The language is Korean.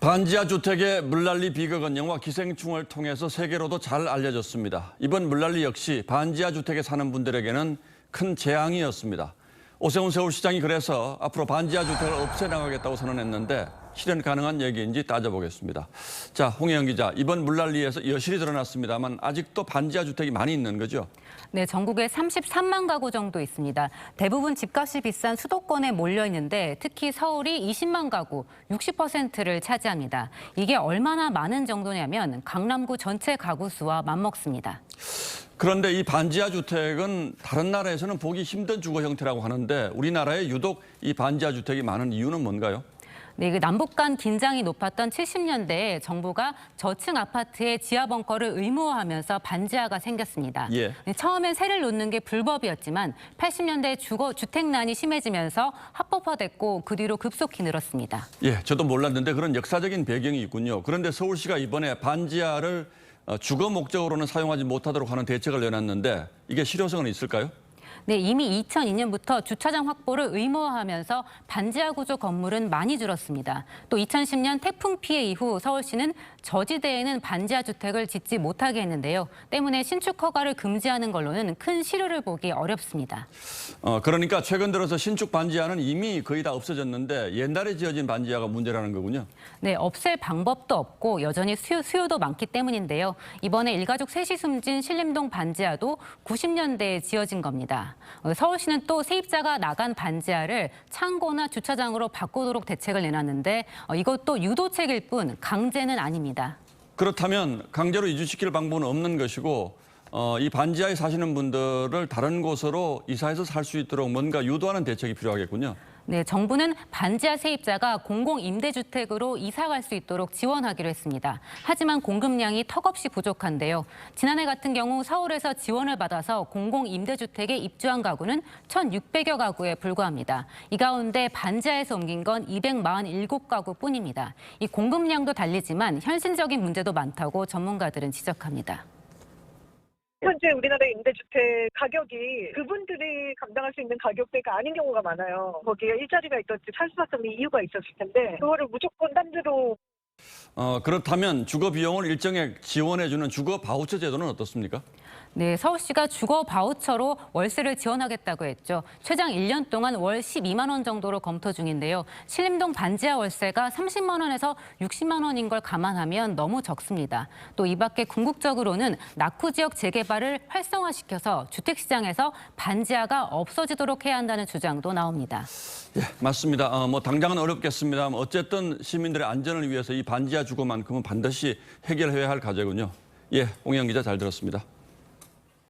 반지하 주택의 물난리 비극은 영화 기생충을 통해서 세계로도 잘 알려졌습니다. 이번 물난리 역시 반지하 주택에 사는 분들에게는 큰 재앙이었습니다. 오세훈 서울시장이 그래서 앞으로 반지하 주택을 없애나가겠다고 선언했는데 실현 가능한 얘기인지 따져보겠습니다. 자, 홍혜영 기자, 이번 물난리에서 여실히 드러났습니다만 아직도 반지하 주택이 많이 있는 거죠? 네, 전국에 33만 가구 정도 있습니다. 대부분 집값이 비싼 수도권에 몰려 있는데 특히 서울이 20만 가구, 60%를 차지합니다. 이게 얼마나 많은 정도냐면 강남구 전체 가구 수와 맞먹습니다. 그런데 이 반지하 주택은 다른 나라에서는 보기 힘든 주거 형태라고 하는데 우리나라에 유독 이 반지하 주택이 많은 이유는 뭔가요? 네, 남북 간 긴장이 높았던 70년대에 정부가 저층 아파트에 지하 벙커를 의무화하면서 반지하가 생겼습니다. 예. 처음엔 세를 놓는 게 불법이었지만 80년대 주택난이 심해지면서 합법화됐고 그 뒤로 급속히 늘었습니다. 예, 저도 몰랐는데 그런 역사적인 배경이 있군요. 그런데 서울시가 이번에 반지하를 주거 목적으로는 사용하지 못하도록 하는 대책을 내놨는데 이게 실효성은 있을까요? 네, 이미 2002년부터 주차장 확보를 의무화하면서 반지하 구조 건물은 많이 줄었습니다. 또 2010년 태풍 피해 이후 서울시는 저지대에는 반지하 주택을 짓지 못하게 했는데요. 때문에 신축 허가를 금지하는 걸로는 큰 실효를 보기 어렵습니다. 그러니까 최근 들어서 신축 반지하는 이미 거의 다 없어졌는데 옛날에 지어진 반지하가 문제라는 거군요. 네, 없앨 방법도 없고 여전히 수요도 많기 때문인데요. 이번에 일가족 셋이 숨진 신림동 반지하도 90년대에 지어진 겁니다. 서울시는 또 세입자가 나간 반지하를 창고나 주차장으로 바꾸도록 대책을 내놨는데 이것도 유도책일 뿐 강제는 아닙니다. 그렇다면 강제로 이주시킬 방법은 없는 것이고 이 반지하에 사시는 분들을 다른 곳으로 이사해서 살 수 있도록 뭔가 유도하는 대책이 필요하겠군요. 네, 정부는 반지하 세입자가 공공임대주택으로 이사 갈 수 있도록 지원하기로 했습니다. 하지만 공급량이 턱없이 부족한데요. 지난해 같은 경우 서울에서 지원을 받아서 공공임대주택에 입주한 가구는 1,600여 가구에 불과합니다. 이 가운데 반지하에서 옮긴 건 247가구뿐입니다. 이 공급량도 달리지만 현실적인 문제도 많다고 전문가들은 지적합니다. 현재 우리나라 임대주택 가격이 그분들이 감당할 수 있는 가격대가 아닌 경우가 많아요. 거기에 일자리가 있던지 살 수밖에 없는 이유가 있었을 텐데 그거를 무조건 딴 데로. 그렇다면 주거 비용을 일정액 지원해주는 주거 바우처 제도는 어떻습니까? 네, 서울시가 주거 바우처로 월세를 지원하겠다고 했죠. 최장 1년 동안 월 12만 원 정도로 검토 중인데요. 신림동 반지하 월세가 30만 원에서 60만 원인 걸 감안하면 너무 적습니다. 또 이 밖에 궁극적으로는 낙후 지역 재개발을 활성화시켜서 주택시장에서 반지하가 없어지도록 해야 한다는 주장도 나옵니다. 예, 맞습니다. 당장은 어렵겠습니다만 어쨌든 시민들의 안전을 위해서 이 반지하 주거만큼은 반드시 해결해야 할 과제군요. 예, 홍영 기자 잘 들었습니다.